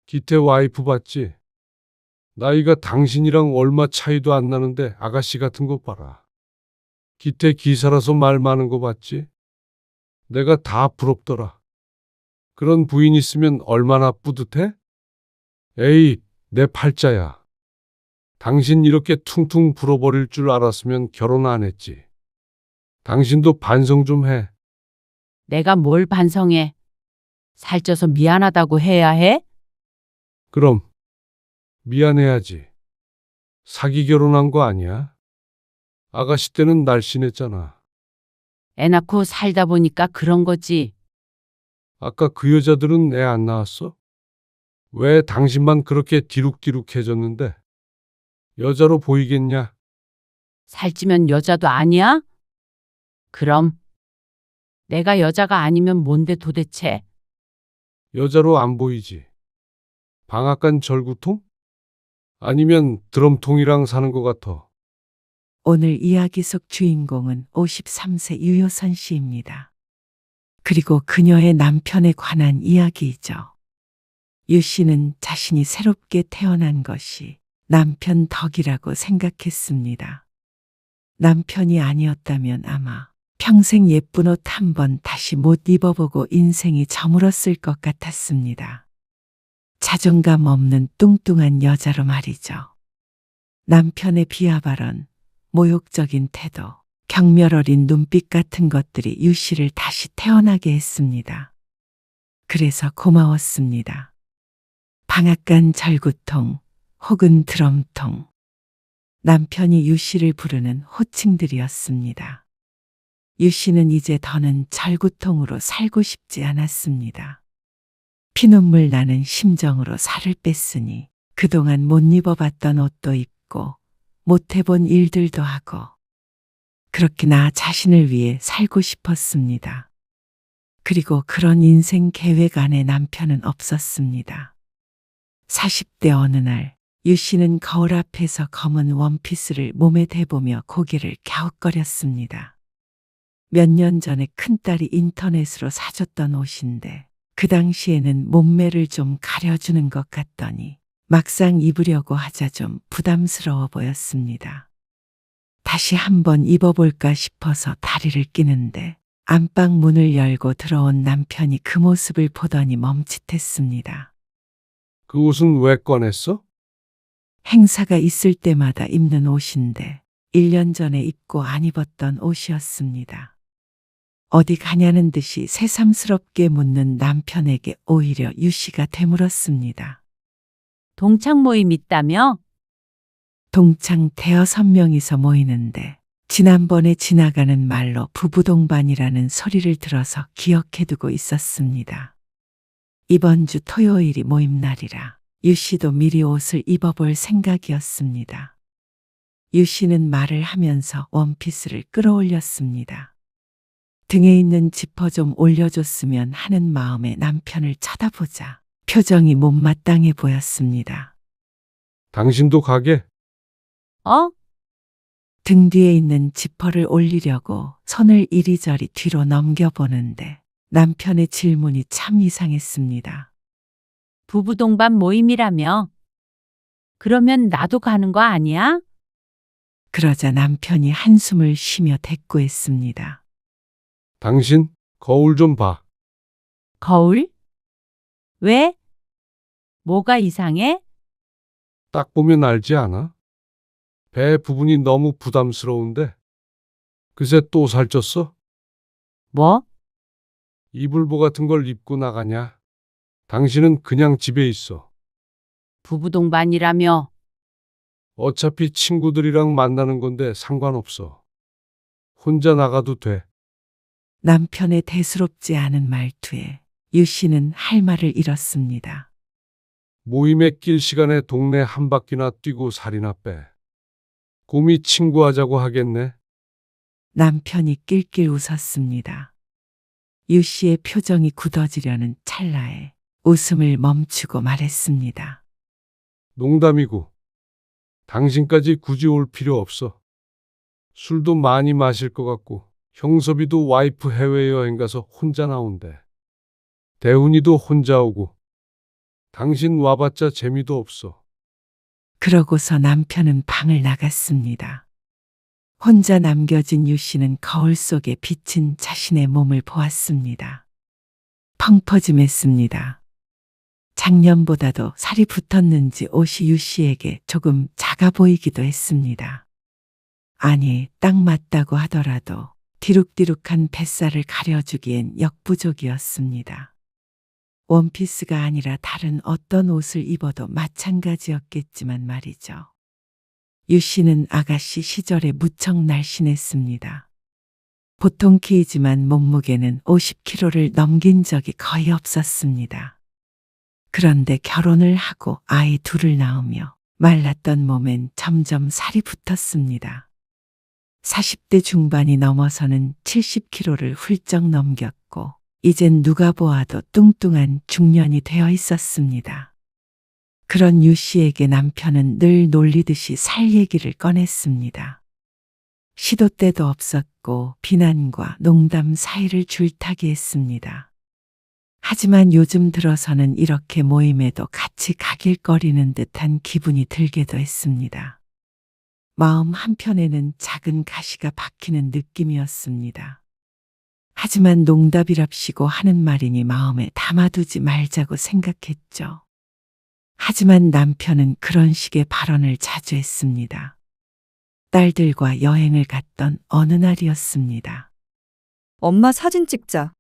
기태 와이프 봤지? 나이가 당신이랑 얼마 차이도 안 나는데 아가씨 같은 거 봐라. 기태 기사라서 말 많은 거 봤지? 내가 다 부럽더라. 그런 부인 있으면 얼마나 뿌듯해? 에이, 내 팔자야. 당신 이렇게 퉁퉁 불어버릴 줄 알았으면 결혼 안 했지. 당신도 반성 좀 해. 내가 뭘 반성해? 살쪄서 미안하다고 해야 해? 그럼 미안해야지. 사기 결혼한 거 아니야? 아가씨 때는 날씬했잖아. 애 낳고 살다 보니까 그런 거지. 아까 그 여자들은 애 안 낳았어? 왜 당신만 그렇게 디룩디룩해졌는데? 여자로 보이겠냐? 살찌면 여자도 아니야? 그럼 내가 여자가 아니면 뭔데 도대체? 여자로 안 보이지. 방앗간 절구통? 아니면 드럼통이랑 사는 것 같아. 오늘 이야기 속 주인공은 53세 유효선 씨입니다. 그리고 그녀의 남편에 관한 이야기이죠. 유 씨는 자신이 새롭게 태어난 것이 남편 덕이라고 생각했습니다. 남편이 아니었다면 아마 평생 예쁜 옷 한 번 다시 못 입어보고 인생이 저물었을 것 같았습니다. 자존감 없는 뚱뚱한 여자로 말이죠. 남편의 비하 발언, 모욕적인 태도, 경멸 어린 눈빛 같은 것들이 유 씨를 다시 태어나게 했습니다. 그래서 고마웠습니다. 방앗간 절구통 혹은 드럼통. 남편이 유 씨를 부르는 호칭들이었습니다. 유 씨는 이제 더는 절구통으로 살고 싶지 않았습니다. 피눈물 나는 심정으로 살을 뺐으니 그동안 못 입어봤던 옷도 입고 못 해본 일들도 하고 그렇게 나 자신을 위해 살고 싶었습니다. 그리고 그런 인생 계획 안에 남편은 없었습니다. 40대 어느 날 유 씨는 거울 앞에서 검은 원피스를 몸에 대보며 고개를 갸웃거렸습니다. 몇 년 전에 큰딸이 인터넷으로 사줬던 옷인데 그 당시에는 몸매를 좀 가려주는 것 같더니 막상 입으려고 하자 좀 부담스러워 보였습니다. 다시 한번 입어볼까 싶어서 다리를 끼는데 안방 문을 열고 들어온 남편이 그 모습을 보더니 멈칫했습니다. 그 옷은 왜 꺼냈어? 행사가 있을 때마다 입는 옷인데 1년 전에 입고 안 입었던 옷이었습니다. 어디 가냐는 듯이 새삼스럽게 묻는 남편에게 오히려 유 씨가 되물었습니다. 동창 모임 있다며? 동창 대여섯 명이서 모이는데 지난번에 지나가는 말로 부부동반이라는 소리를 들어서 기억해두고 있었습니다. 이번 주 토요일이 모임 날이라 유 씨도 미리 옷을 입어볼 생각이었습니다. 유 씨는 말을 하면서 원피스를 끌어올렸습니다. 등에 있는 지퍼 좀 올려줬으면 하는 마음에 남편을 쳐다보자 표정이 못마땅해 보였습니다. 당신도 가게? 어? 등 뒤에 있는 지퍼를 올리려고 손을 이리저리 뒤로 넘겨보는데 남편의 질문이 참 이상했습니다. 부부 동반 모임이라며? 그러면 나도 가는 거 아니야? 그러자 남편이 한숨을 쉬며 대꾸했습니다. 당신 거울 좀 봐. 거울? 왜? 뭐가 이상해? 딱 보면 알지 않아? 배 부분이 너무 부담스러운데. 그새 또 살쪘어? 뭐? 이불보 같은 걸 입고 나가냐? 당신은 그냥 집에 있어. 부부 동반이라며? 어차피 친구들이랑 만나는 건데 상관없어. 혼자 나가도 돼. 남편의 대수롭지 않은 말투에 유 씨는 할 말을 잃었습니다. 모임에 낄 시간에 동네 한 바퀴나 뛰고 살이나 빼. 곰이 친구하자고 하겠네. 남편이 낄낄 웃었습니다. 유 씨의 표정이 굳어지려는 찰나에 웃음을 멈추고 말했습니다. 농담이고. 당신까지 굳이 올 필요 없어. 술도 많이 마실 것 같고 형섭이도 와이프 해외여행 가서 혼자 나온대. 대훈이도 혼자 오고. 당신 와봤자 재미도 없어. 그러고서 남편은 방을 나갔습니다. 혼자 남겨진 유 씨는 거울 속에 비친 자신의 몸을 보았습니다. 펑퍼짐했습니다. 작년보다도 살이 붙었는지 옷이 유 씨에게 조금 작아 보이기도 했습니다. 아니, 딱 맞다고 하더라도 디룩디룩한 뱃살을 가려주기엔 역부족이었습니다. 원피스가 아니라 다른 어떤 옷을 입어도 마찬가지였겠지만 말이죠. 유 씨는 아가씨 시절에 무척 날씬했습니다. 보통 키이지만 몸무게는 50kg를 넘긴 적이 거의 없었습니다. 그런데 결혼을 하고 아이 둘을 낳으며 말랐던 몸엔 점점 살이 붙었습니다. 40대 중반이 넘어서는 70kg를 훌쩍 넘겼고 이젠 누가 보아도 뚱뚱한 중년이 되어 있었습니다. 그런 유 씨에게 남편은 늘 놀리듯이 살 얘기를 꺼냈습니다. 시도 때도 없었고 비난과 농담 사이를 줄타기 했습니다. 하지만 요즘 들어서는 이렇게 모임에도 같이 가길거리는 듯한 기분이 들기도 했습니다. 마음 한편에는 작은 가시가 박히는 느낌이었습니다. 하지만 농담이랍시고 하는 말이니 마음에 담아두지 말자고 생각했죠. 하지만 남편은 그런 식의 발언을 자주 했습니다. 딸들과 여행을 갔던 어느 날이었습니다. 엄마 사진 찍자.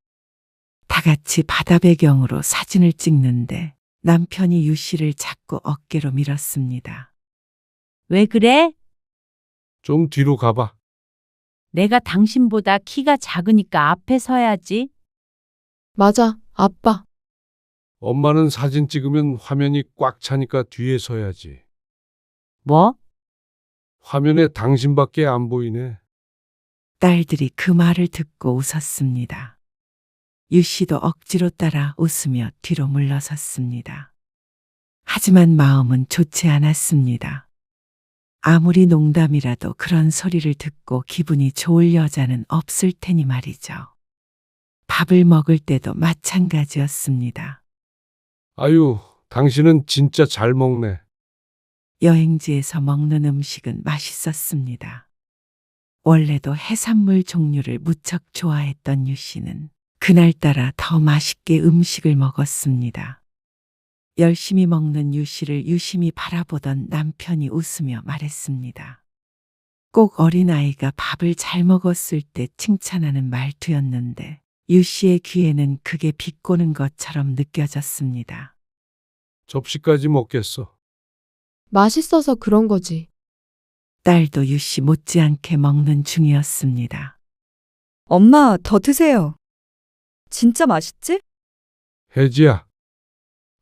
다 같이 바다 배경으로 사진을 찍는데 남편이 유 씨를 자꾸 어깨로 밀었습니다. 왜 그래? 좀 뒤로 가봐. 내가 당신보다 키가 작으니까 앞에 서야지. 맞아, 아빠. 엄마는 사진 찍으면 화면이 꽉 차니까 뒤에 서야지. 뭐? 화면에 당신밖에 안 보이네. 딸들이 그 말을 듣고 웃었습니다. 유 씨도 억지로 따라 웃으며 뒤로 물러섰습니다. 하지만 마음은 좋지 않았습니다. 아무리 농담이라도 그런 소리를 듣고 기분이 좋을 여자는 없을 테니 말이죠. 밥을 먹을 때도 마찬가지였습니다. 아유, 당신은 진짜 잘 먹네. 여행지에서 먹는 음식은 맛있었습니다. 원래도 해산물 종류를 무척 좋아했던 유 씨는 그날따라 더 맛있게 음식을 먹었습니다. 열심히 먹는 유 씨를 유심히 바라보던 남편이 웃으며 말했습니다. 꼭 어린아이가 밥을 잘 먹었을 때 칭찬하는 말투였는데 유 씨의 귀에는 그게 비꼬는 것처럼 느껴졌습니다. 접시까지 먹겠어. 맛있어서 그런 거지. 딸도 유 씨 못지않게 먹는 중이었습니다. 엄마, 더 드세요. 진짜 맛있지? 혜지야,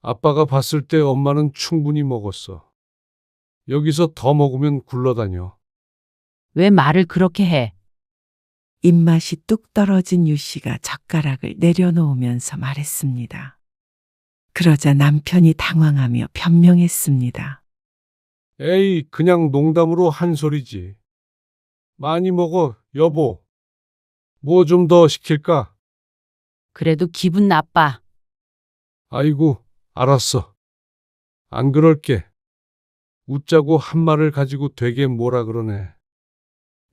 아빠가 봤을 때 엄마는 충분히 먹었어. 여기서 더 먹으면 굴러다녀. 왜 말을 그렇게 해? 입맛이 뚝 떨어진 유 씨가 젓가락을 내려놓으면서 말했습니다. 그러자 남편이 당황하며 변명했습니다. 에이, 그냥 농담으로 한 소리지. 많이 먹어, 여보. 뭐 좀 더 시킬까? 그래도 기분 나빠. 아이고, 알았어. 안 그럴게. 웃자고 한 말을 가지고 되게 뭐라 그러네.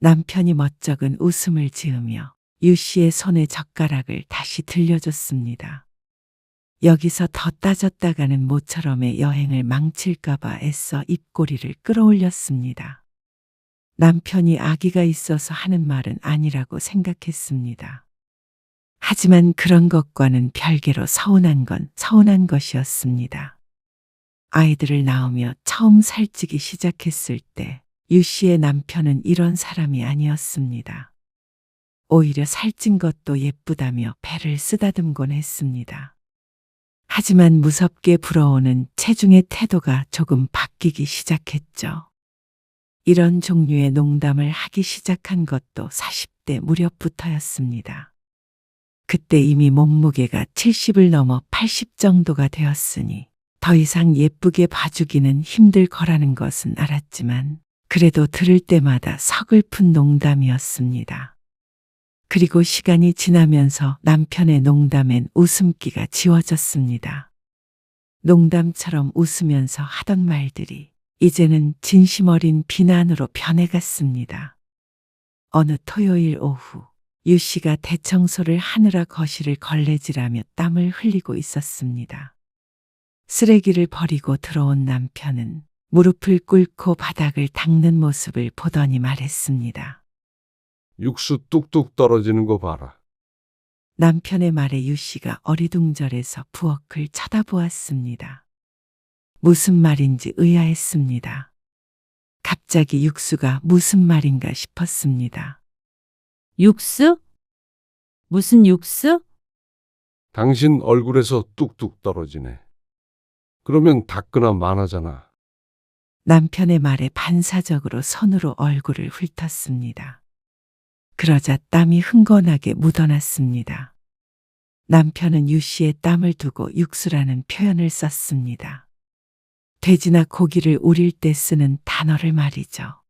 남편이 멋쩍은 웃음을 지으며 유 씨의 손에 젓가락을 다시 들려줬습니다. 여기서 더 따졌다가는 모처럼의 여행을 망칠까봐 애써 입꼬리를 끌어올렸습니다. 남편이 아기가 있어서 하는 말은 아니라고 생각했습니다. 하지만 그런 것과는 별개로 서운한 건 서운한 것이었습니다. 아이들을 낳으며 처음 살찌기 시작했을 때 유 씨의 남편은 이런 사람이 아니었습니다. 오히려 살찐 것도 예쁘다며 배를 쓰다듬곤 했습니다. 하지만 무섭게 불어오는 체중의 태도가 조금 바뀌기 시작했죠. 이런 종류의 농담을 하기 시작한 것도 40대 무렵부터였습니다. 그때 이미 몸무게가 70을 넘어 80 정도가 되었으니 더 이상 예쁘게 봐주기는 힘들 거라는 것은 알았지만 그래도 들을 때마다 서글픈 농담이었습니다. 그리고 시간이 지나면서 남편의 농담엔 웃음기가 지워졌습니다. 농담처럼 웃으면서 하던 말들이 이제는 진심 어린 비난으로 변해갔습니다. 어느 토요일 오후 유 씨가 대청소를 하느라 거실을 걸레질하며 땀을 흘리고 있었습니다. 쓰레기를 버리고 들어온 남편은 무릎을 꿇고 바닥을 닦는 모습을 보더니 말했습니다. 육수 뚝뚝 떨어지는 거 봐라. 남편의 말에 유 씨가 어리둥절해서 부엌을 쳐다보았습니다. 무슨 말인지 의아했습니다. 갑자기 육수가 무슨 말인가 싶었습니다. 육수? 무슨 육수? 당신 얼굴에서 뚝뚝 떨어지네. 그러면 닦으나 마나잖아. 남편의 말에 반사적으로 손으로 얼굴을 훑었습니다. 그러자 땀이 흥건하게 묻어났습니다. 남편은 유 씨의 땀을 두고 육수라는 표현을 썼습니다. 돼지나 고기를 우릴 때 쓰는 단어를 말이죠.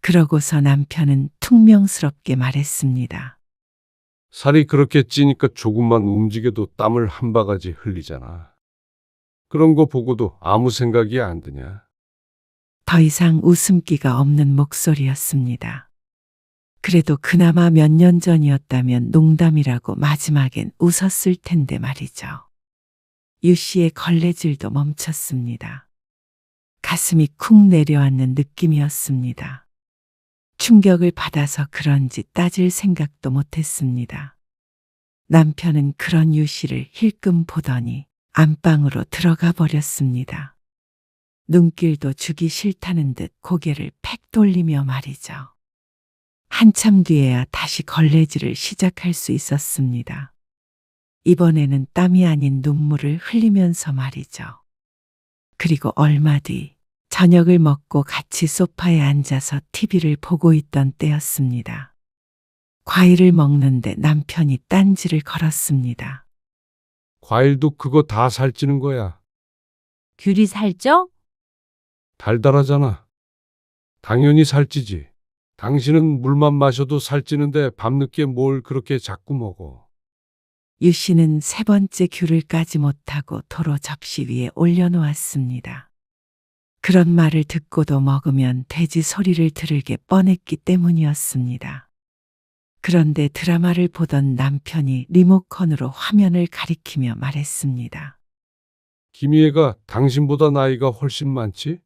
그러고서 남편은 퉁명스럽게 말했습니다. 살이 그렇게 찌니까 조금만 움직여도 땀을 한 바가지 흘리잖아. 그런 거 보고도 아무 생각이 안 드냐? 더 이상 웃음기가 없는 목소리였습니다. 그래도 그나마 몇 년 전이었다면 농담이라고 마지막엔 웃었을 텐데 말이죠. 유 씨의 걸레질도 멈췄습니다. 가슴이 쿵 내려앉는 느낌이었습니다. 충격을 받아서 그런지 따질 생각도 못했습니다. 남편은 그런 유 씨를 힐끔 보더니 안방으로 들어가 버렸습니다. 눈길도 주기 싫다는 듯 고개를 팩 돌리며 말이죠. 한참 뒤에야 다시 걸레질을 시작할 수 있었습니다. 이번에는 땀이 아닌 눈물을 흘리면서 말이죠. 그리고 얼마 뒤 저녁을 먹고 같이 소파에 앉아서 TV를 보고 있던 때였습니다. 과일을 먹는데 남편이 딴지를 걸었습니다. 과일도 그거 다 살찌는 거야. 귤이 살쪄? 달달하잖아. 당연히 살찌지. 당신은 물만 마셔도 살찌는데 밤늦게 뭘 그렇게 자꾸 먹어. 유 씨는 세 번째 귤을 까지 못하고 도로 접시 위에 올려놓았습니다. 그런 말을 듣고도 먹으면 돼지 소리를 들을 게 뻔했기 때문이었습니다. 그런데 드라마를 보던 남편이 리모컨으로 화면을 가리키며 말했습니다. 김희애가 당신보다 나이가 훨씬 많지?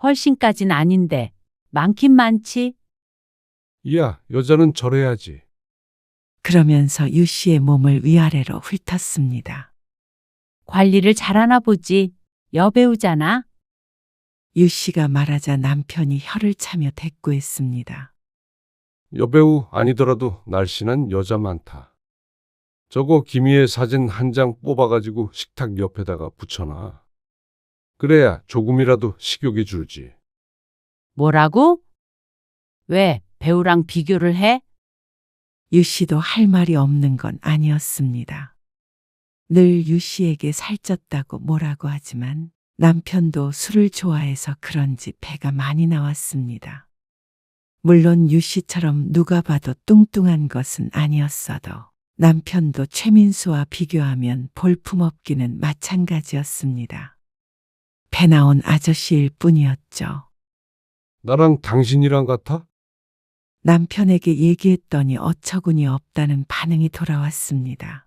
훨씬까진 아닌데 많긴 많지. 이야, 여자는 저래야지. 그러면서 유 씨의 몸을 위아래로 훑었습니다. 관리를 잘하나 보지. 여배우잖아. 유 씨가 말하자 남편이 혀를 차며 대꾸했습니다. 여배우 아니더라도 날씬한 여자 많다. 저거 김희애 사진 한 장 뽑아가지고 식탁 옆에다가 붙여놔. 그래야 조금이라도 식욕이 줄지. 뭐라고? 왜 배우랑 비교를 해? 유 씨도 할 말이 없는 건 아니었습니다. 늘 유 씨에게 살쪘다고 뭐라고 하지만 남편도 술을 좋아해서 그런지 배가 많이 나왔습니다. 물론 유 씨처럼 누가 봐도 뚱뚱한 것은 아니었어도 남편도 최민수와 비교하면 볼품없기는 마찬가지였습니다. 배 나온 아저씨일 뿐이었죠. 나랑 당신이랑 같아? 남편에게 얘기했더니 어처구니 없다는 반응이 돌아왔습니다.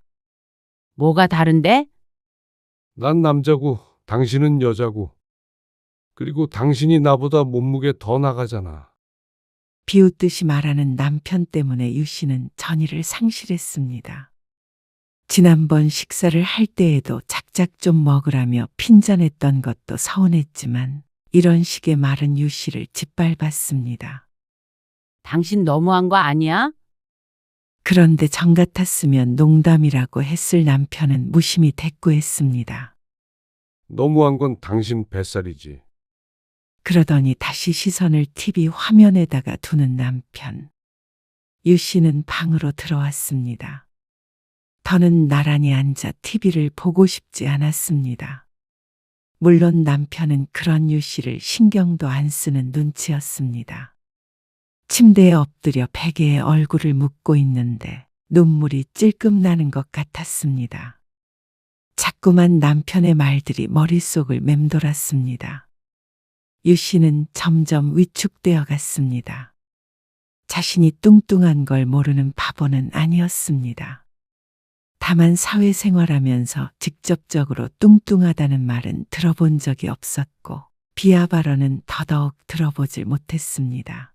뭐가 다른데? 난 남자고 당신은 여자고. 그리고 당신이 나보다 몸무게 더 나가잖아. 비웃듯이 말하는 남편 때문에 유 씨는 전의를 상실했습니다. 지난번 식사를 할 때에도 작작 좀 먹으라며 핀잔했던 것도 서운했지만 이런 식의 말은 유 씨를 짓밟았습니다. 당신 너무한 거 아니야? 그런데 정 같았으면 농담이라고 했을 남편은 무심히 대꾸했습니다. 너무한 건 당신 뱃살이지. 그러더니 다시 시선을 TV 화면에다가 두는 남편. 유 씨는 방으로 들어왔습니다. 더는 나란히 앉아 TV를 보고 싶지 않았습니다. 물론 남편은 그런 유 씨를 신경도 안 쓰는 눈치였습니다. 침대에 엎드려 베개에 얼굴을 묻고 있는데 눈물이 찔끔 나는 것 같았습니다. 자꾸 자꾸만 남편의 말들이 머릿속을 맴돌았습니다. 유 씨는 점점 위축되어 갔습니다. 자신이 뚱뚱한 걸 모르는 바보는 아니었습니다. 다만 사회생활하면서 직접적으로 뚱뚱하다는 말은 들어본 적이 없었고 비하 발언은 더더욱 들어보질 못했습니다.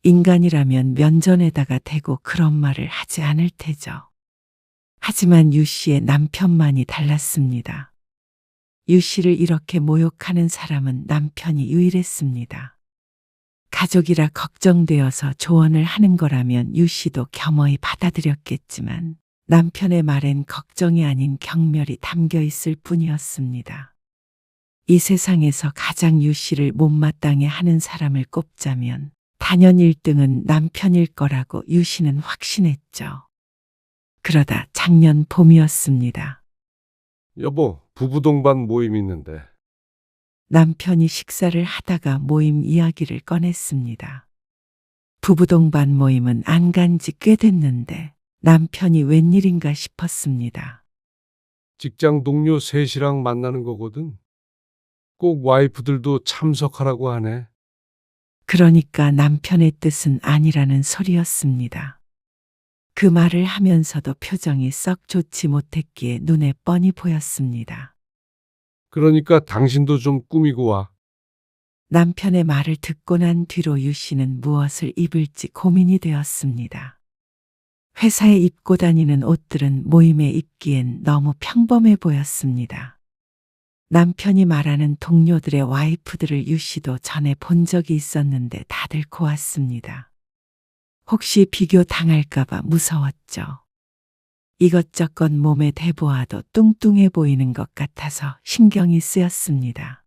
인간이라면 면전에다가 대고 그런 말을 하지 않을 테죠. 하지만 유 씨의 남편만이 달랐습니다. 유 씨를 이렇게 모욕하는 사람은 남편이 유일했습니다. 가족이라 걱정되어서 조언을 하는 거라면 유 씨도 겸허히 받아들였겠지만 남편의 말엔 걱정이 아닌 경멸이 담겨 있을 뿐이었습니다. 이 세상에서 가장 유 씨를 못마땅해 하는 사람을 꼽자면 단연 1등은 남편일 거라고 유 씨는 확신했죠. 그러다 작년 봄이었습니다. 여보, 부부 동반 모임 있는데. 남편이 식사를 하다가 모임 이야기를 꺼냈습니다. 부부 동반 모임은 안 간 지 꽤 됐는데 남편이 웬일인가 싶었습니다. 직장 동료 셋이랑 만나는 거거든. 꼭 와이프들도 참석하라고 하네. 그러니까 남편의 뜻은 아니라는 소리였습니다. 그 말을 하면서도 표정이 썩 좋지 못했기에 눈에 뻔히 보였습니다. 그러니까 당신도 좀 꾸미고 와. 남편의 말을 듣고 난 뒤로 유 씨는 무엇을 입을지 고민이 되었습니다. 회사에 입고 다니는 옷들은 모임에 입기엔 너무 평범해 보였습니다. 남편이 말하는 동료들의 와이프들을 유 씨도 전에 본 적이 있었는데 다들 고왔습니다. 혹시 비교 당할까봐 무서웠죠. 이것저것 몸에 대보아도 뚱뚱해 보이는 것 같아서 신경이 쓰였습니다.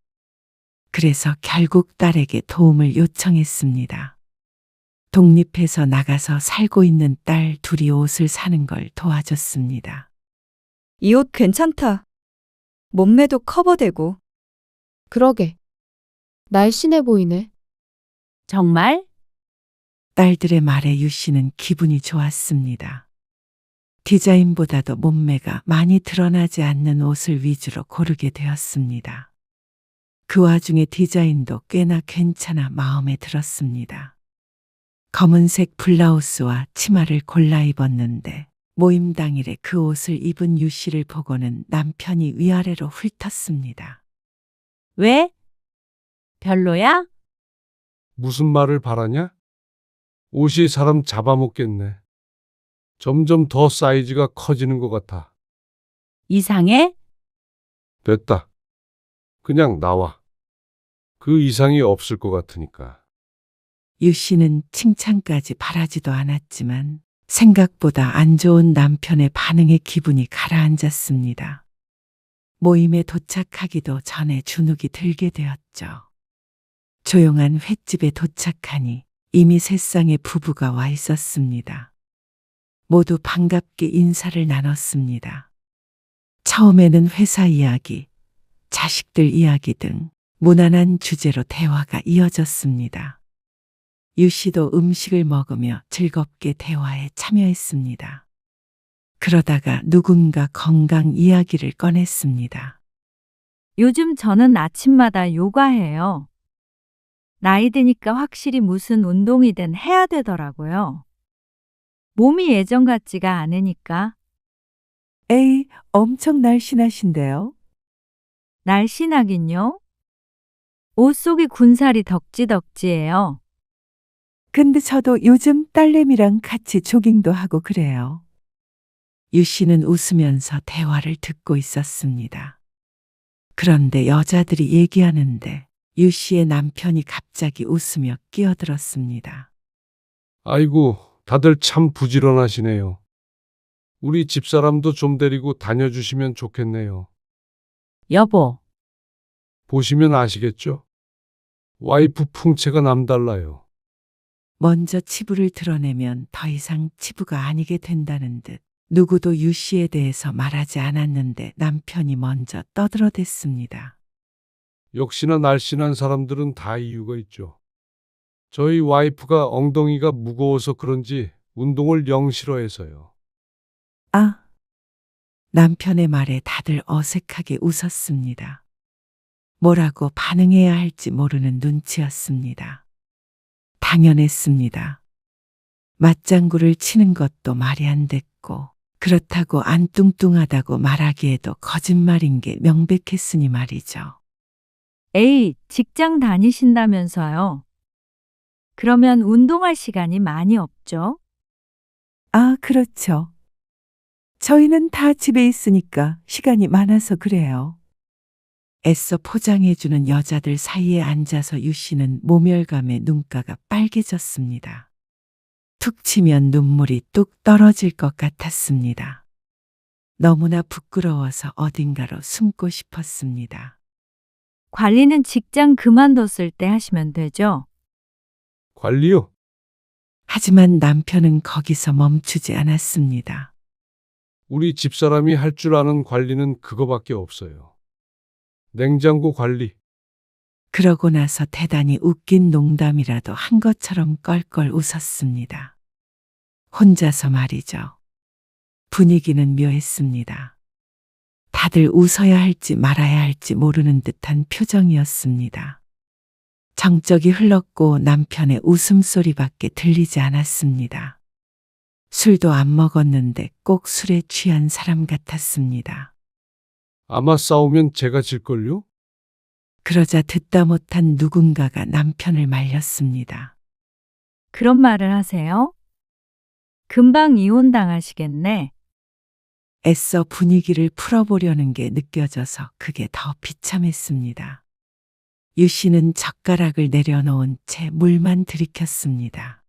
그래서 결국 딸에게 도움을 요청했습니다. 독립해서 나가서 살고 있는 딸 둘이 옷을 사는 걸 도와줬습니다. 이 옷 괜찮다. 몸매도 커버되고. 그러게. 날씬해 보이네. 정말? 딸들의 말에 유 씨는 기분이 좋았습니다. 디자인보다도 몸매가 많이 드러나지 않는 옷을 위주로 고르게 되었습니다. 그 와중에 디자인도 꽤나 괜찮아 마음에 들었습니다. 검은색 블라우스와 치마를 골라 입었는데 모임 당일에 그 옷을 입은 유 씨를 보고는 남편이 위아래로 훑었습니다. 왜? 별로야? 무슨 말을 바라냐? 옷이 사람 잡아먹겠네. 점점 더 사이즈가 커지는 것 같아. 이상해? 됐다. 그냥 나와. 그 이상이 없을 것 같으니까. 유 씨는 칭찬까지 바라지도 않았지만 생각보다 안 좋은 남편의 반응에 기분이 가라앉았습니다. 모임에 도착하기도 전에 주눅이 들게 되었죠. 조용한 횟집에 도착하니 이미 세 쌍의 부부가 와 있었습니다. 모두 반갑게 인사를 나눴습니다. 처음에는 회사 이야기, 자식들 이야기 등 무난한 주제로 대화가 이어졌습니다. 유 씨도 음식을 먹으며 즐겁게 대화에 참여했습니다. 그러다가 누군가 건강 이야기를 꺼냈습니다. 요즘 저는 아침마다 요가해요. 나이 드니까 확실히 무슨 운동이든 해야 되더라고요. 몸이 예전 같지가 않으니까. 에이, 엄청 날씬하신데요? 날씬하긴요. 옷 속이 군살이 덕지덕지예요. 근데 저도 요즘 딸내미랑 같이 조깅도 하고 그래요. 유 씨는 웃으면서 대화를 듣고 있었습니다. 그런데 여자들이 얘기하는데 유 씨의 남편이 갑자기 웃으며 끼어들었습니다. 아이고, 다들 참 부지런하시네요. 우리 집사람도 좀 데리고 다녀주시면 좋겠네요. 여보, 보시면 아시겠죠? 와이프 풍채가 남달라요. 먼저 치부를 드러내면 더 이상 치부가 아니게 된다는 듯 누구도 유 씨에 대해서 말하지 않았는데 남편이 먼저 떠들어댔습니다. 역시나 날씬한 사람들은 다 이유가 있죠. 저희 와이프가 엉덩이가 무거워서 그런지 운동을 영 싫어해서요. 아, 남편의 말에 다들 어색하게 웃었습니다. 뭐라고 반응해야 할지 모르는 눈치였습니다. 당연했습니다. 맞장구를 치는 것도 말이 안 됐고, 그렇다고 안 뚱뚱하다고 말하기에도 거짓말인 게 명백했으니 말이죠. 에이, 직장 다니신다면서요. 그러면 운동할 시간이 많이 없죠? 아, 그렇죠. 저희는 다 집에 있으니까 시간이 많아서 그래요. 애써 포장해주는 여자들 사이에 앉아서 유 씨는 모멸감에 눈가가 빨개졌습니다. 툭 치면 눈물이 뚝 떨어질 것 같았습니다. 너무나 부끄러워서 어딘가로 숨고 싶었습니다. 관리는 직장 그만뒀을 때 하시면 되죠? 관리요? 하지만 남편은 거기서 멈추지 않았습니다. 우리 집사람이 할 줄 아는 관리는 그거밖에 없어요. 냉장고 관리. 그러고 나서 대단히 웃긴 농담이라도 한 것처럼 껄껄 웃었습니다. 혼자서 말이죠. 분위기는 묘했습니다. 다들 웃어야 할지 말아야 할지 모르는 듯한 표정이었습니다. 정적이 흘렀고 남편의 웃음소리밖에 들리지 않았습니다. 술도 안 먹었는데 꼭 술에 취한 사람 같았습니다. 아마 싸우면 제가 질걸요? 그러자 듣다 못한 누군가가 남편을 말렸습니다. 그런 말을 하세요? 금방 이혼당하시겠네. 애써 분위기를 풀어보려는 게 느껴져서 그게 더 비참했습니다. 유 씨는 젓가락을 내려놓은 채 물만 들이켰습니다.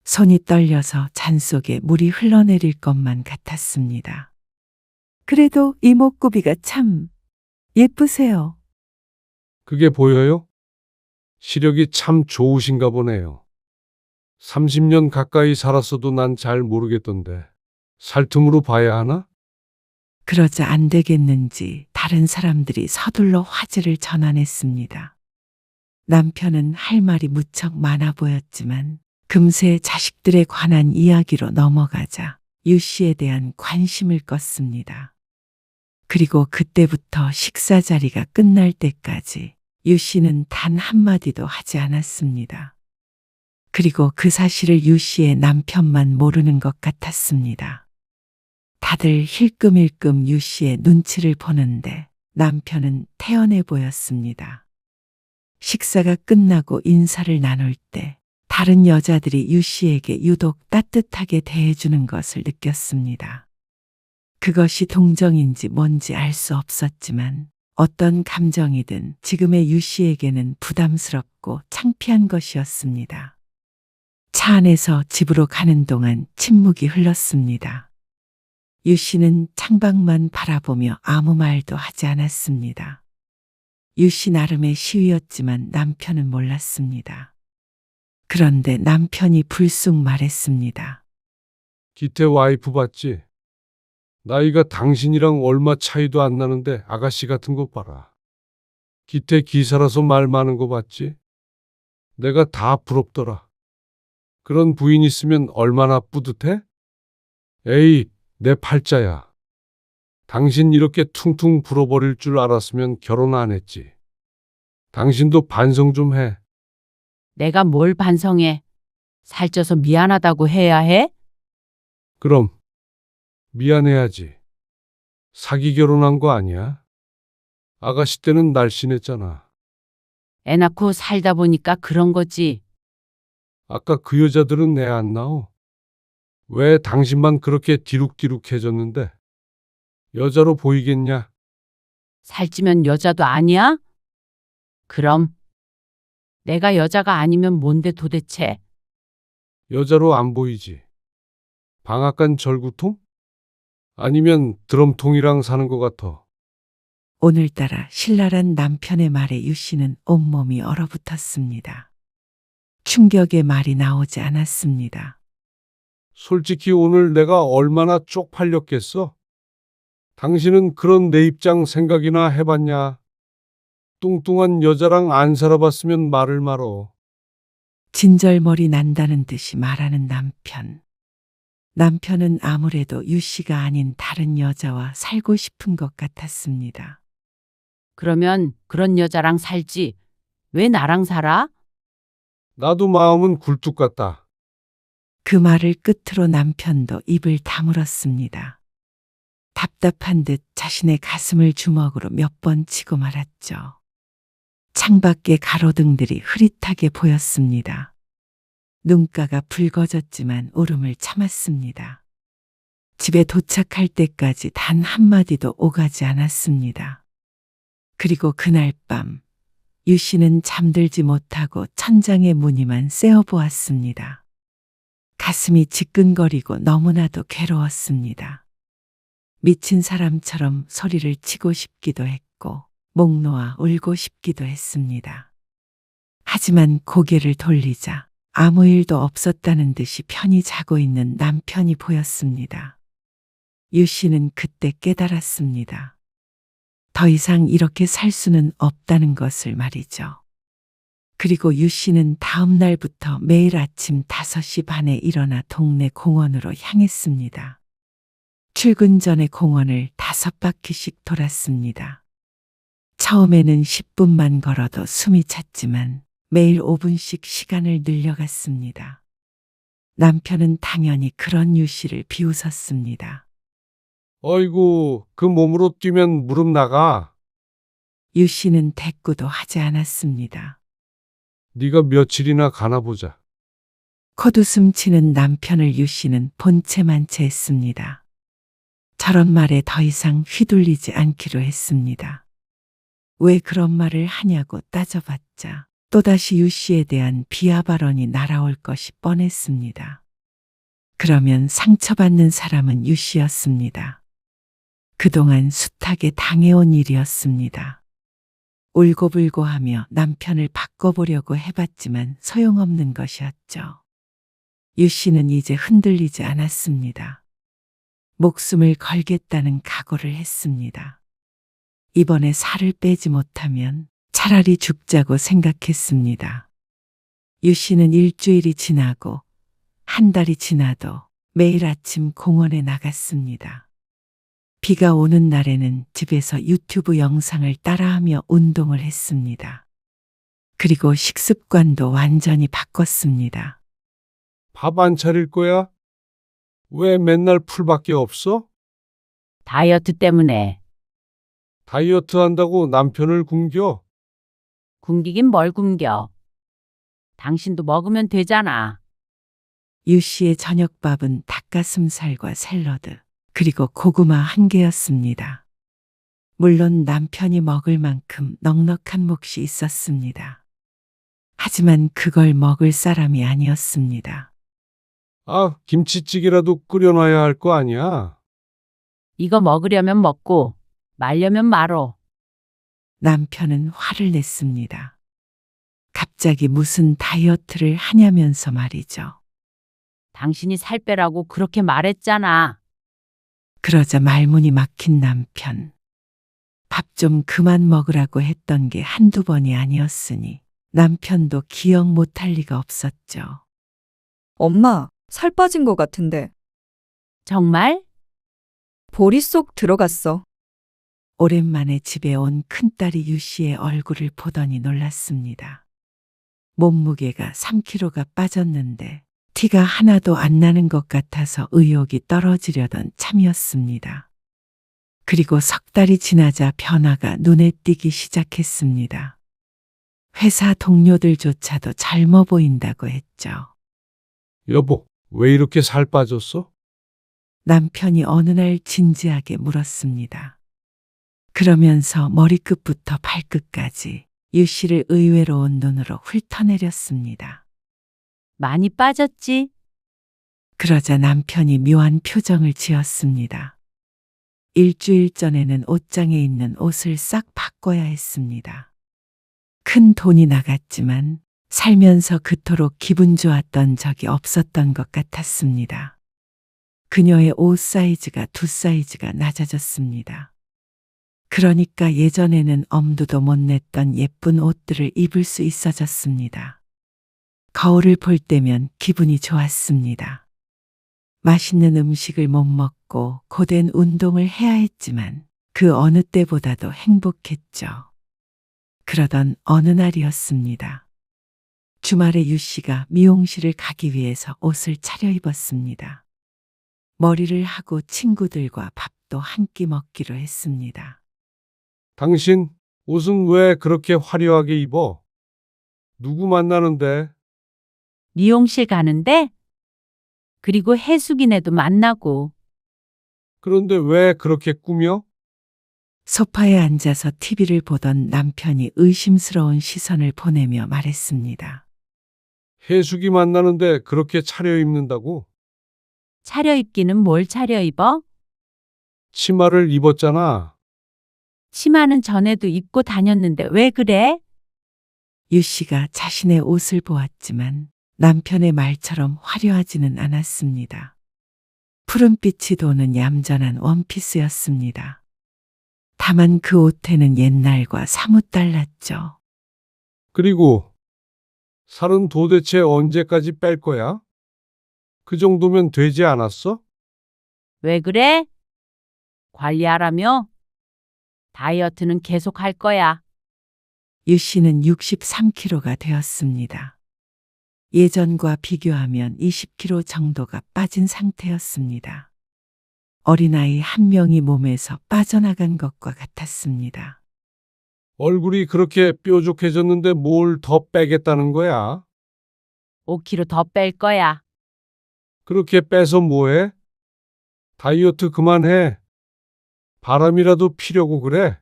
손이 떨려서 잔 속에 물이 흘러내릴 것만 같았습니다. 그래도 이목구비가 참 예쁘세요. 그게 보여요? 시력이 참 좋으신가 보네요. 30년 가까이 살았어도 난 잘 모르겠던데. 살틈으로 봐야 하나? 그러자 안 되겠는지 다른 사람들이 서둘러 화제를 전환했습니다. 남편은 할 말이 무척 많아 보였지만 금세 자식들에 관한 이야기로 넘어가자 유 씨에 대한 관심을 껐습니다. 그리고 그때부터 식사 자리가 끝날 때까지 유 씨는 단 한마디도 하지 않았습니다. 그리고 그 사실을 유 씨의 남편만 모르는 것 같았습니다. 다들 힐끔힐끔 유 씨의 눈치를 보는데 남편은 태연해 보였습니다. 식사가 끝나고 인사를 나눌 때 다른 여자들이 유 씨에게 유독 따뜻하게 대해주는 것을 느꼈습니다. 그것이 동정인지 뭔지 알 수 없었지만 어떤 감정이든 지금의 유 씨에게는 부담스럽고 창피한 것이었습니다. 차 안에서 집으로 가는 동안 침묵이 흘렀습니다. 유 씨는 창밖만 바라보며 아무 말도 하지 않았습니다. 유 씨 나름의 시위였지만 남편은 몰랐습니다. 그런데 남편이 불쑥 말했습니다. 기태 와이프 봤지? 나이가 당신이랑 얼마 차이도 안 나는데 아가씨 같은 거 봐라. 기태 기사라서 말 많은 거 봤지? 내가 다 부럽더라. 그런 부인 있으면 얼마나 뿌듯해? 에이, 내 팔자야. 당신 이렇게 퉁퉁 불어버릴 줄 알았으면 결혼 안 했지. 당신도 반성 좀 해. 내가 뭘 반성해? 살쪄서 미안하다고 해야 해? 그럼 미안해야지. 사기 결혼한 거 아니야? 아가씨 때는 날씬했잖아. 애 낳고 살다 보니까 그런 거지. 아까 그 여자들은 애 안 낳어. 왜 당신만 그렇게 디룩디룩해졌는데? 여자로 보이겠냐? 살찌면 여자도 아니야? 그럼 내가 여자가 아니면 뭔데 도대체? 여자로 안 보이지. 방앗간 절구통? 아니면 드럼통이랑 사는 것 같아. 오늘따라 신랄한 남편의 말에 유 씨는 온몸이 얼어붙었습니다. 충격의 말이 나오지 않았습니다. 솔직히 오늘 내가 얼마나 쪽팔렸겠어? 당신은 그런 내 입장 생각이나 해봤냐? 뚱뚱한 여자랑 안 살아봤으면 말을 말어. 진절머리 난다는 듯이 말하는 남편. 남편은 아무래도 유 씨가 아닌 다른 여자와 살고 싶은 것 같았습니다. 그러면 그런 여자랑 살지. 왜 나랑 살아? 나도 마음은 굴뚝 같다. 그 말을 끝으로 남편도 입을 다물었습니다. 답답한 듯 자신의 가슴을 주먹으로 몇 번 치고 말았죠. 창밖에 가로등들이 흐릿하게 보였습니다. 눈가가 붉어졌지만 울음을 참았습니다. 집에 도착할 때까지 단 한마디도 오가지 않았습니다. 그리고 그날 밤, 유 씨는 잠들지 못하고 천장의 무늬만 쐬어보았습니다. 가슴이 지끈거리고 너무나도 괴로웠습니다. 미친 사람처럼 소리를 치고 싶기도 했고, 목 놓아 울고 싶기도 했습니다. 하지만 고개를 돌리자 아무 일도 없었다는 듯이 편히 자고 있는 남편이 보였습니다. 유 씨는 그때 깨달았습니다. 더 이상 이렇게 살 수는 없다는 것을 말이죠. 그리고 유 씨는 다음 날부터 매일 아침 5시 반에 일어나 동네 공원으로 향했습니다. 출근 전에 공원을 5바퀴씩 돌았습니다. 처음에는 10분만 걸어도 숨이 찼지만 매일 5분씩 시간을 늘려갔습니다. 남편은 당연히 그런 유 씨를 비웃었습니다. 어이구, 그 몸으로 뛰면 무릎 나가. 유 씨는 대꾸도 하지 않았습니다. 네가 며칠이나 가나 보자. 콧웃음 치는 남편을 유 씨는 본체만체했습니다. 저런 말에 더 이상 휘둘리지 않기로 했습니다. 왜 그런 말을 하냐고 따져봤자 또다시 유 씨에 대한 비하 발언이 날아올 것이 뻔했습니다. 그러면 상처받는 사람은 유 씨였습니다. 그동안 숱하게 당해온 일이었습니다. 울고불고 하며 남편을 바꿔보려고 해봤지만 소용없는 것이었죠. 유 씨는 이제 흔들리지 않았습니다. 목숨을 걸겠다는 각오를 했습니다. 이번에 살을 빼지 못하면 차라리 죽자고 생각했습니다. 유 씨는 일주일이 지나고 한 달이 지나도 매일 아침 공원에 나갔습니다. 비가 오는 날에는 집에서 유튜브 영상을 따라하며 운동을 했습니다. 그리고 식습관도 완전히 바꿨습니다. 밥 안 차릴 거야? 왜 맨날 풀밖에 없어? 다이어트 때문에. 다이어트 한다고 남편을 굶겨? 굶기긴 뭘 굶겨. 당신도 먹으면 되잖아. 유 씨의 저녁밥은 닭가슴살과 샐러드, 그리고 고구마 한 개였습니다. 물론 남편이 먹을 만큼 넉넉한 몫이 있었습니다. 하지만 그걸 먹을 사람이 아니었습니다. 아, 김치찌개라도 끓여놔야 할 거 아니야? 이거 먹으려면 먹고 말려면 말어. 남편은 화를 냈습니다. 갑자기 무슨 다이어트를 하냐면서 말이죠. 당신이 살 빼라고 그렇게 말했잖아. 그러자 말문이 막힌 남편. 밥 좀 그만 먹으라고 했던 게 한두 번이 아니었으니 남편도 기억 못할 리가 없었죠. 엄마, 살 빠진 것 같은데. 정말? 볼이 쏙 들어갔어. 오랜만에 집에 온 큰딸이 유 씨의 얼굴을 보더니 놀랐습니다. 몸무게가 3kg가 빠졌는데 티가 하나도 안 나는 것 같아서 의욕이 떨어지려던 참이었습니다. 그리고 석 달이 지나자 변화가 눈에 띄기 시작했습니다. 회사 동료들조차도 젊어 보인다고 했죠. 여보, 왜 이렇게 살 빠졌어? 남편이 어느 날 진지하게 물었습니다. 그러면서 머리끝부터 발끝까지 유 씨를 의외로운 눈으로 훑어내렸습니다. 많이 빠졌지? 그러자 남편이 묘한 표정을 지었습니다. 일주일 전에는 옷장에 있는 옷을 싹 바꿔야 했습니다. 큰 돈이 나갔지만 살면서 그토록 기분 좋았던 적이 없었던 것 같았습니다. 그녀의 옷 사이즈가 2사이즈가 낮아졌습니다. 그러니까 예전에는 엄두도 못 냈던 예쁜 옷들을 입을 수 있어졌습니다. 거울을 볼 때면 기분이 좋았습니다. 맛있는 음식을 못 먹고 고된 운동을 해야 했지만 그 어느 때보다도 행복했죠. 그러던 어느 날이었습니다. 주말에 유 씨가 미용실을 가기 위해서 옷을 차려입었습니다. 머리를 하고 친구들과 밥도 한 끼 먹기로 했습니다. 당신 옷은 왜 그렇게 화려하게 입어? 누구 만나는데? 미용실 가는데? 그리고 해숙이네도 만나고. 그런데 왜 그렇게 꾸며? 소파에 앉아서 TV를 보던 남편이 의심스러운 시선을 보내며 말했습니다. 해숙이 만나는데 그렇게 차려입는다고? 차려입기는 뭘 차려입어? 치마를 입었잖아. 치마는 전에도 입고 다녔는데 왜 그래? 유 씨가 자신의 옷을 보았지만 남편의 말처럼 화려하지는 않았습니다. 푸른빛이 도는 얌전한 원피스였습니다. 다만 그 옷에는 옛날과 사뭇 달랐죠. 그리고 살은 도대체 언제까지 뺄 거야? 그 정도면 되지 않았어? 왜 그래? 관리하라며? 다이어트는 계속 할 거야. 유 씨는 63kg가 되었습니다. 예전과 비교하면 20kg 정도가 빠진 상태였습니다. 어린아이 한 명이 몸에서 빠져나간 것과 같았습니다. 얼굴이 그렇게 뾰족해졌는데 뭘 더 빼겠다는 거야? 5kg 더 뺄 거야. 그렇게 빼서 뭐해? 다이어트 그만해. 바람이라도 피려고 그래?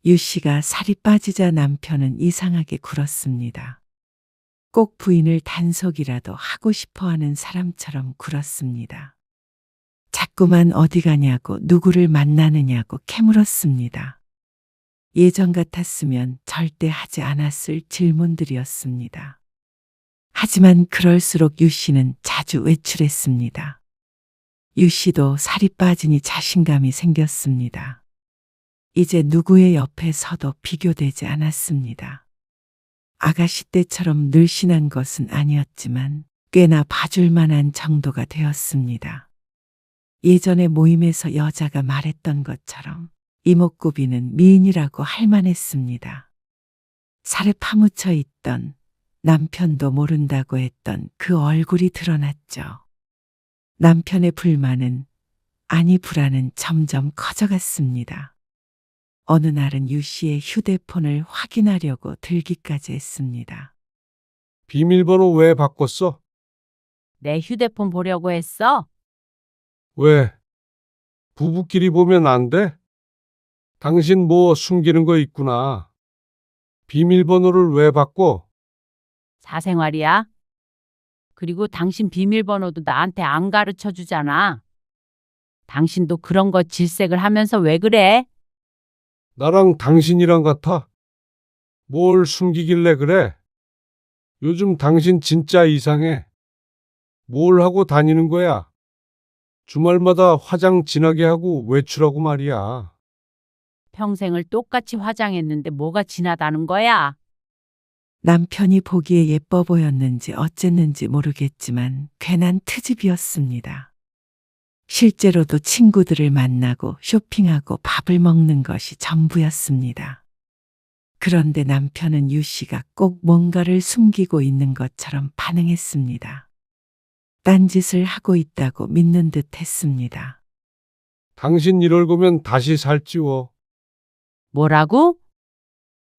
유 씨가 살이 빠지자 남편은 이상하게 굴었습니다. 꼭 부인을 단속이라도 하고 싶어 하는 사람처럼 굴었습니다. 자꾸만 어디 가냐고 누구를 만나느냐고 캐물었습니다. 예전 같았으면 절대 하지 않았을 질문들이었습니다. 하지만 그럴수록 유 씨는 자주 외출했습니다. 유 씨도 살이 빠지니 자신감이 생겼습니다. 이제 누구의 옆에 서도 비교되지 않았습니다. 아가씨 때처럼 늘씬한 것은 아니었지만 꽤나 봐줄 만한 정도가 되었습니다. 예전에 모임에서 여자가 말했던 것처럼 이목구비는 미인이라고 할 만했습니다. 살에 파묻혀 있던 남편도 모른다고 했던 그 얼굴이 드러났죠. 남편의 불만은 아니 불안은 점점 커져갔습니다. 어느 날은 유 씨의 휴대폰을 확인하려고 들기까지 했습니다. 비밀번호 왜 바꿨어? 내 휴대폰 보려고 했어? 왜? 부부끼리 보면 안 돼? 당신 뭐 숨기는 거 있구나. 비밀번호를 왜 바꿔? 사생활이야. 그리고 당신 비밀번호도 나한테 안 가르쳐 주잖아. 당신도 그런 거 질색을 하면서 왜 그래? 나랑 당신이랑 같아? 뭘 숨기길래 그래? 요즘 당신 진짜 이상해. 뭘 하고 다니는 거야? 주말마다 화장 진하게 하고 외출하고 말이야. 평생을 똑같이 화장했는데 뭐가 진하다는 거야? 남편이 보기에 예뻐 보였는지 어쨌는지 모르겠지만 괜한 트집이었습니다. 실제로도 친구들을 만나고 쇼핑하고 밥을 먹는 것이 전부였습니다. 그런데 남편은 유 씨가 꼭 뭔가를 숨기고 있는 것처럼 반응했습니다. 딴짓을 하고 있다고 믿는 듯 했습니다. 당신 이럴 거면 다시 살찌워. 뭐라고?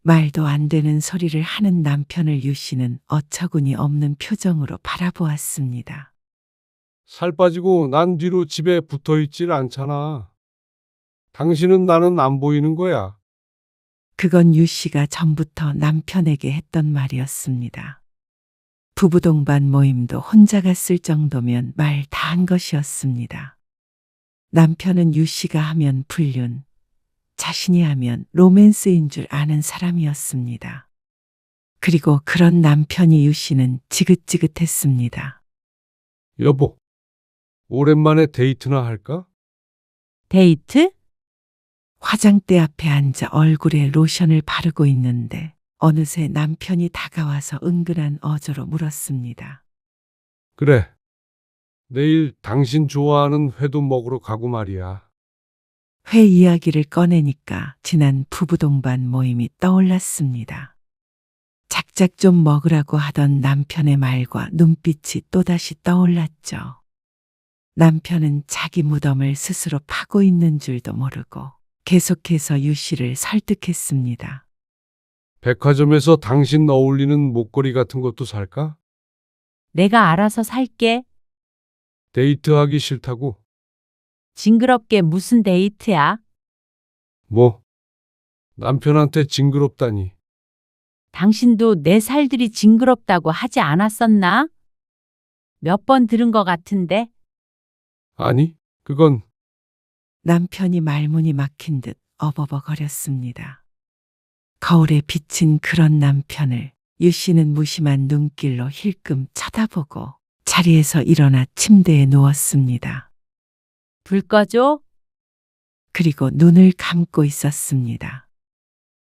말도 안 되는 소리를 하는 남편을 유 씨는 어처구니 없는 표정으로 바라보았습니다. 살 빠지고 난 뒤로 집에 붙어 있질 않잖아. 당신은 나는 안 보이는 거야. 그건 유 씨가 전부터 남편에게 했던 말이었습니다. 부부 동반 모임도 혼자 갔을 정도면 말 다 한 것이었습니다. 남편은 유 씨가 하면 불륜, 자신이 하면 로맨스인 줄 아는 사람이었습니다. 그리고 그런 남편이 유 씨는 지긋지긋했습니다. 여보, 오랜만에 데이트나 할까? 데이트? 화장대 앞에 앉아 얼굴에 로션을 바르고 있는데 어느새 남편이 다가와서 은근한 어조로 물었습니다. 그래. 내일 당신 좋아하는 회도 먹으러 가고 말이야. 회 이야기를 꺼내니까 지난 부부 동반 모임이 떠올랐습니다. 작작 좀 먹으라고 하던 남편의 말과 눈빛이 또다시 떠올랐죠. 남편은 자기 무덤을 스스로 파고 있는 줄도 모르고 계속해서 유 씨를 설득했습니다. 백화점에서 당신 어울리는 목걸이 같은 것도 살까? 내가 알아서 살게. 데이트하기 싫다고? 징그럽게 무슨 데이트야? 뭐? 남편한테 징그럽다니. 당신도 내 살들이 징그럽다고 하지 않았었나? 몇 번 들은 것 같은데. 아니, 그건 남편이 말문이 막힌 듯 어버버거렸습니다. 거울에 비친 그런 남편을 유 씨는 무심한 눈길로 힐끔 쳐다보고 자리에서 일어나 침대에 누웠습니다. 불 꺼줘? 그리고 눈을 감고 있었습니다.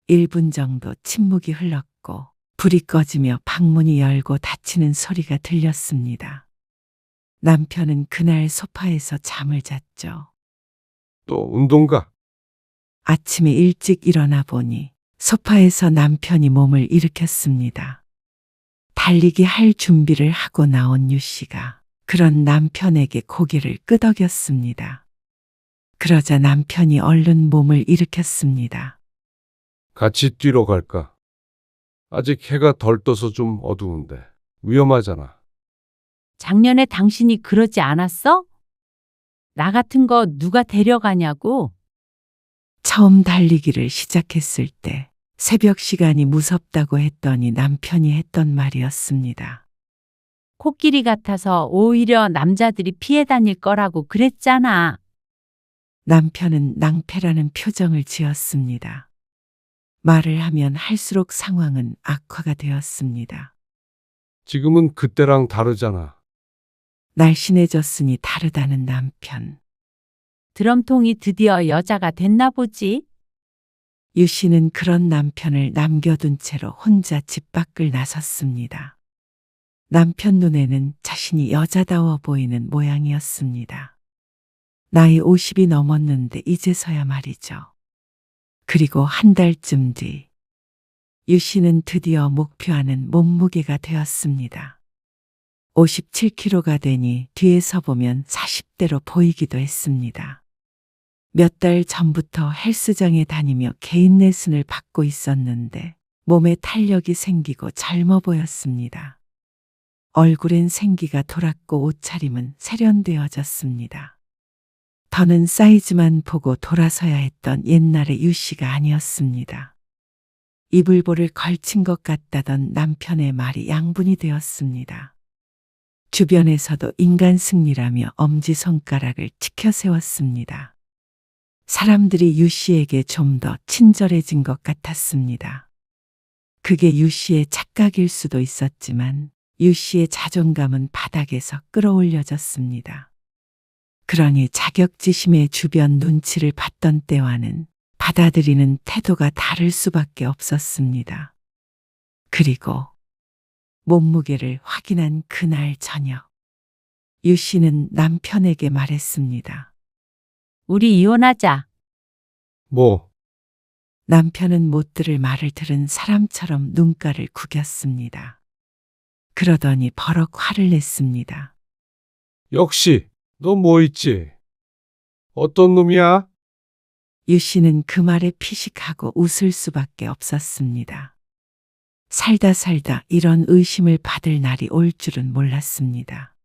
1분 정도 침묵이 흘렀고 불이 꺼지며 방문이 열고 닫히는 소리가 들렸습니다. 남편은 그날 소파에서 잠을 잤죠. 또 운동가. 아침에 일찍 일어나 보니 소파에서 남편이 몸을 일으켰습니다. 달리기 할 준비를 하고 나온 유 씨가 그런 남편에게 고개를 끄덕였습니다. 그러자 남편이 얼른 몸을 일으켰습니다. 같이 뛰러 갈까? 아직 해가 덜 떠서 좀 어두운데 위험하잖아. 작년에 당신이 그러지 않았어? 나 같은 거 누가 데려가냐고? 처음 달리기를 시작했을 때 새벽 시간이 무섭다고 했더니 남편이 했던 말이었습니다. 코끼리 같아서 오히려 남자들이 피해 다닐 거라고 그랬잖아. 남편은 낭패라는 표정을 지었습니다. 말을 하면 할수록 상황은 악화가 되었습니다. 지금은 그때랑 다르잖아. 날씬해졌으니 다르다는 남편. 드럼통이 드디어 여자가 됐나 보지? 유 씨는 그런 남편을 남겨둔 채로 혼자 집 밖을 나섰습니다. 남편 눈에는 자신이 여자다워 보이는 모양이었습니다. 나이 50이 넘었는데 이제서야 말이죠. 그리고 한 달쯤 뒤, 유 씨는 드디어 목표하는 몸무게가 되었습니다. 57kg가 되니 뒤에서 보면 40대로 보이기도 했습니다. 몇 달 전부터 헬스장에 다니며 개인 레슨을 받고 있었는데 몸에 탄력이 생기고 젊어 보였습니다. 얼굴엔 생기가 돌았고 옷차림은 세련되어졌습니다. 더는 사이즈만 보고 돌아서야 했던 옛날의 유 씨가 아니었습니다. 이불보를 걸친 것 같다던 남편의 말이 양분이 되었습니다. 주변에서도 인간 승리라며 엄지손가락을 치켜 세웠습니다. 사람들이 유 씨에게 좀 더 친절해진 것 같았습니다. 그게 유 씨의 착각일 수도 있었지만 유 씨의 자존감은 바닥에서 끌어올려졌습니다. 그러니 자격지심의 주변 눈치를 봤던 때와는 받아들이는 태도가 다를 수밖에 없었습니다. 그리고 몸무게를 확인한 그날 저녁, 유 씨는 남편에게 말했습니다. 우리 이혼하자. 뭐? 남편은 못 들을 말을 들은 사람처럼 눈가를 구겼습니다. 그러더니 버럭 화를 냈습니다. 역시 너 뭐 있지? 어떤 놈이야? 유 씨는 그 말에 피식하고 웃을 수밖에 없었습니다. 살다 이런 의심을 받을 날이 올 줄은 몰랐습니다.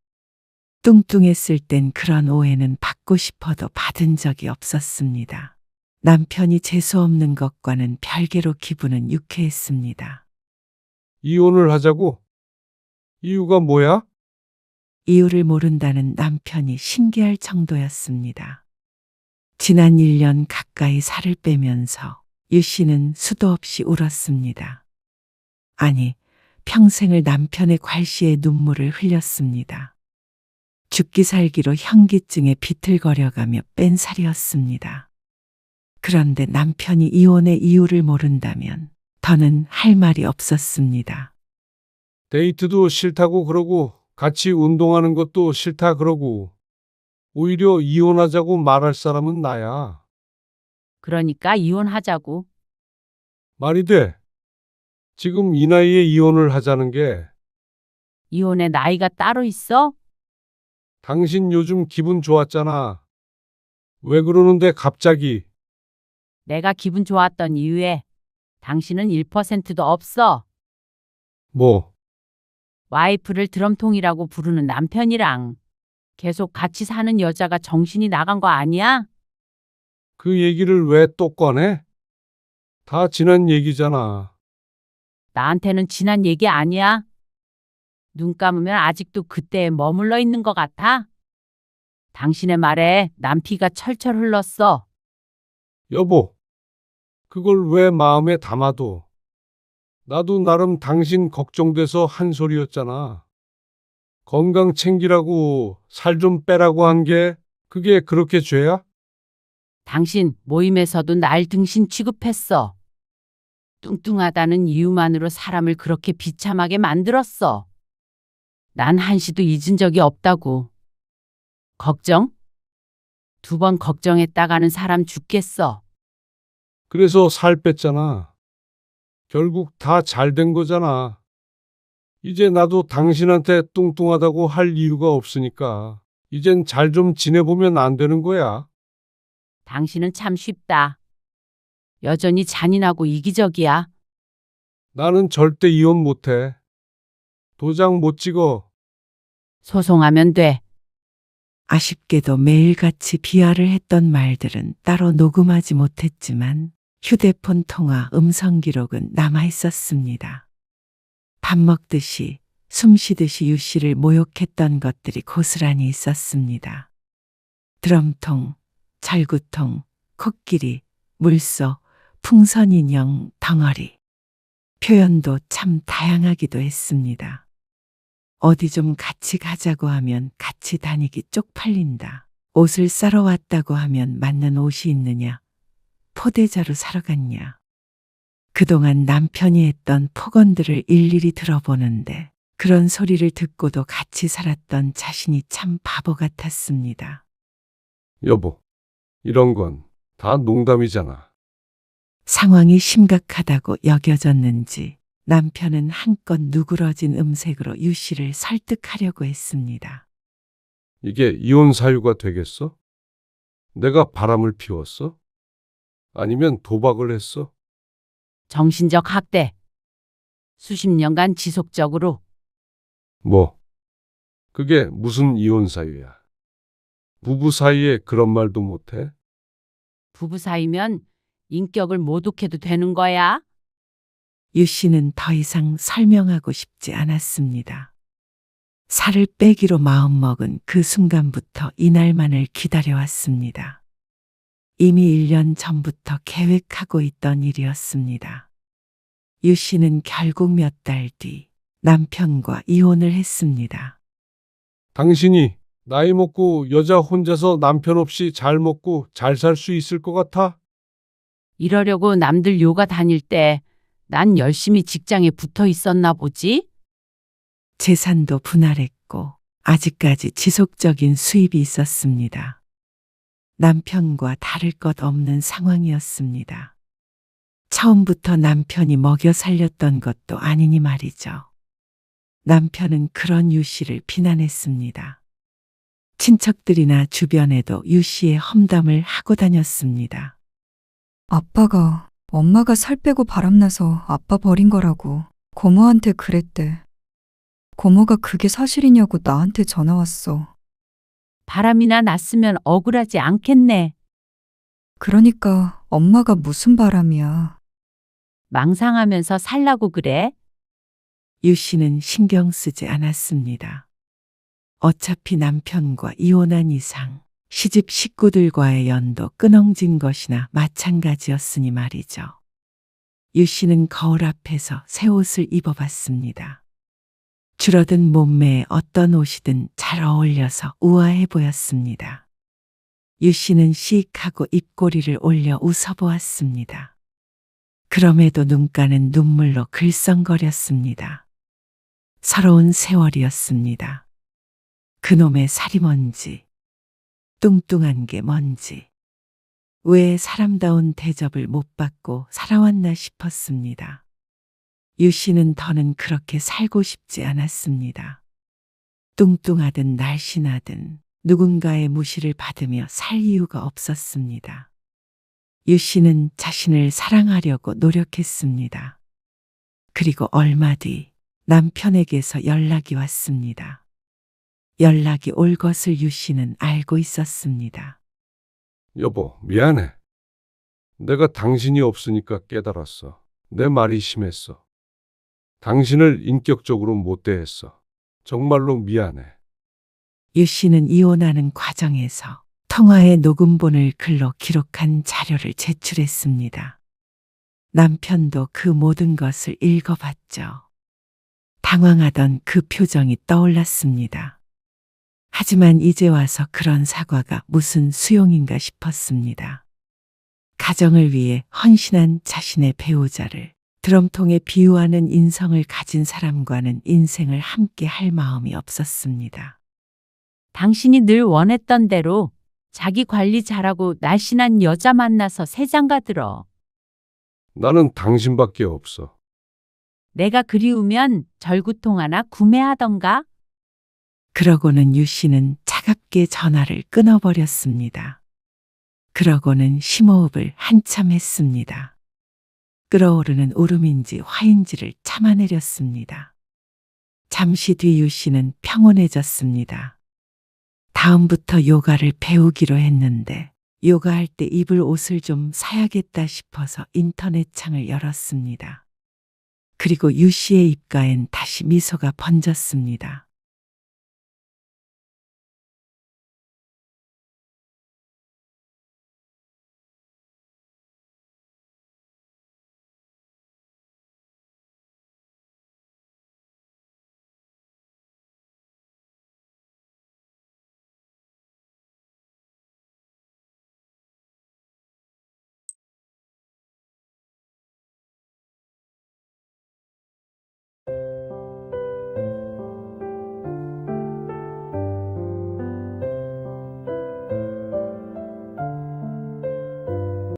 뚱뚱했을 땐 그런 오해는 받고 싶어도 받은 적이 없었습니다. 남편이 재수없는 것과는 별개로 기분은 유쾌했습니다. 이혼을 하자고? 이유가 뭐야? 이유를 모른다는 남편이 신기할 정도였습니다. 지난 1년 가까이 살을 빼면서 유 씨는 수도 없이 울었습니다. 아니, 평생을 남편의 괄시에 눈물을 흘렸습니다. 죽기 살기로 현기증에 비틀거려가며 뺀 살이었습니다. 그런데 남편이 이혼의 이유를 모른다면 더는 할 말이 없었습니다. 데이트도 싫다고 그러고 같이 운동하는 것도 싫다 그러고 오히려 이혼하자고 말할 사람은 나야. 그러니까 이혼하자고. 말이 돼. 지금 이 나이에 이혼을 하자는 게 이혼의 나이가 따로 있어? 당신 요즘 기분 좋았잖아. 왜 그러는데 갑자기? 내가 기분 좋았던 이유에 당신은 1%도 없어. 뭐, 와이프를 드럼통이라고 부르는 남편이랑 계속 같이 사는 여자가 정신이 나간 거 아니야? 그 얘기를 왜 또 꺼내? 다 지난 얘기잖아. 나한테는 지난 얘기 아니야. 눈 감으면 아직도 그때에 머물러 있는 것 같아. 당신의 말에 난 피가 철철 흘렀어. 여보, 그걸 왜 마음에 담아도? 나도 나름 당신 걱정돼서 한 소리였잖아. 건강 챙기라고 살 좀 빼라고 한 게 그게 그렇게 죄야? 당신 모임에서도 날 등신 취급했어. 뚱뚱하다는 이유만으로 사람을 그렇게 비참하게 만들었어. 난 한시도 잊은 적이 없다고. 걱정? 2번 걱정했다가는 사람 죽겠어. 그래서 살 뺐잖아. 결국 다 잘 된 거잖아. 이제 나도 당신한테 뚱뚱하다고 할 이유가 없으니까 이젠 잘 좀 지내보면 안 되는 거야. 당신은 참 쉽다. 여전히 잔인하고 이기적이야. 나는 절대 이혼 못해. 도장 못 찍어. 소송하면 돼. 아쉽게도 매일같이 비하를 했던 말들은 따로 녹음하지 못했지만 휴대폰 통화 음성 기록은 남아 있었습니다. 밥 먹듯이 숨 쉬듯이 유 씨를 모욕했던 것들이 고스란히 있었습니다. 드럼통, 절구통, 코끼리, 물소, 풍선 인형, 덩어리. 표현도 참 다양하기도 했습니다. 어디 좀 같이 가자고 하면 같이 다니기 쪽팔린다. 옷을 싸러 왔다고 하면 맞는 옷이 있느냐? 포대자루 사러 갔냐? 그동안 남편이 했던 폭언들을 일일이 들어보는데 그런 소리를 듣고도 같이 살았던 자신이 참 바보 같았습니다. 여보, 이런 건 다 농담이잖아. 상황이 심각하다고 여겨졌는지 남편은 한껏 누그러진 음색으로 유 씨를 설득하려고 했습니다. 이게 이혼 사유가 되겠어? 내가 바람을 피웠어? 아니면 도박을 했어? 정신적 학대. 수십 년간 지속적으로. 뭐, 그게 무슨 이혼 사유야? 부부 사이에 그런 말도 못해? 부부 사이면 인격을 모독해도 되는 거야? 유 씨는 더 이상 설명하고 싶지 않았습니다. 살을 빼기로 마음먹은 그 순간부터 이날만을 기다려왔습니다. 이미 1년 전부터 계획하고 있던 일이었습니다. 유 씨는 결국 몇 달 뒤 남편과 이혼을 했습니다. 당신이 나이 먹고 여자 혼자서 남편 없이 잘 먹고 잘 살 수 있을 것 같아? 이러려고 남들 요가 다닐 때 난 열심히 직장에 붙어 있었나 보지? 재산도 분할했고 아직까지 지속적인 수입이 있었습니다. 남편과 다를 것 없는 상황이었습니다. 처음부터 남편이 먹여 살렸던 것도 아니니 말이죠. 남편은 그런 유 씨를 비난했습니다. 친척들이나 주변에도 유 씨의 험담을 하고 다녔습니다. 아빠가 엄마가 살 빼고 바람나서 아빠 버린 거라고 고모한테 그랬대. 고모가 그게 사실이냐고 나한테 전화 왔어. 바람이나 났으면 억울하지 않겠네. 그러니까 엄마가 무슨 바람이야. 망상하면서 살라고 그래? 유 씨는 신경 쓰지 않았습니다. 어차피 남편과 이혼한 이상 시집 식구들과의 연도 끊어진 것이나 마찬가지였으니 말이죠. 유 씨는 거울 앞에서 새 옷을 입어봤습니다. 줄어든 몸매에 어떤 옷이든 잘 어울려서 우아해 보였습니다. 유 씨는 씩하고 입꼬리를 올려 웃어보았습니다. 그럼에도 눈가는 눈물로 글썽거렸습니다. 서러운 세월이었습니다. 그놈의 살이 뭔지, 뚱뚱한 게 뭔지, 왜 사람다운 대접을 못 받고 살아왔나 싶었습니다. 유 씨는 더는 그렇게 살고 싶지 않았습니다. 뚱뚱하든 날씬하든 누군가의 무시를 받으며 살 이유가 없었습니다. 유 씨는 자신을 사랑하려고 노력했습니다. 그리고 얼마 뒤 남편에게서 연락이 왔습니다. 연락이 올 것을 유 씨는 알고 있었습니다. 여보, 미안해. 내가 당신이 없으니까 깨달았어. 내 말이 심했어. 당신을 인격적으로 못 대했어. 정말로 미안해. 유 씨는 이혼하는 과정에서 통화의 녹음본을 글로 기록한 자료를 제출했습니다. 남편도 그 모든 것을 읽어봤죠. 당황하던 그 표정이 떠올랐습니다. 하지만 이제 와서 그런 사과가 무슨 소용인가 싶었습니다. 가정을 위해 헌신한 자신의 배우자를 드럼통에 비유하는 인성을 가진 사람과는 인생을 함께 할 마음이 없었습니다. 당신이 늘 원했던 대로 자기 관리 잘하고 날씬한 여자 만나서 새 장가 들어. 나는 당신밖에 없어. 내가 그리우면 절구통 하나 구매하던가? 그러고는 유 씨는 차갑게 전화를 끊어버렸습니다. 그러고는 심호흡을 한참 했습니다. 끓어오르는 울음인지 화인지를 참아내렸습니다. 잠시 뒤 유 씨는 평온해졌습니다. 다음부터 요가를 배우기로 했는데 요가할 때 입을 옷을 좀 사야겠다 싶어서 인터넷 창을 열었습니다. 그리고 유 씨의 입가엔 다시 미소가 번졌습니다.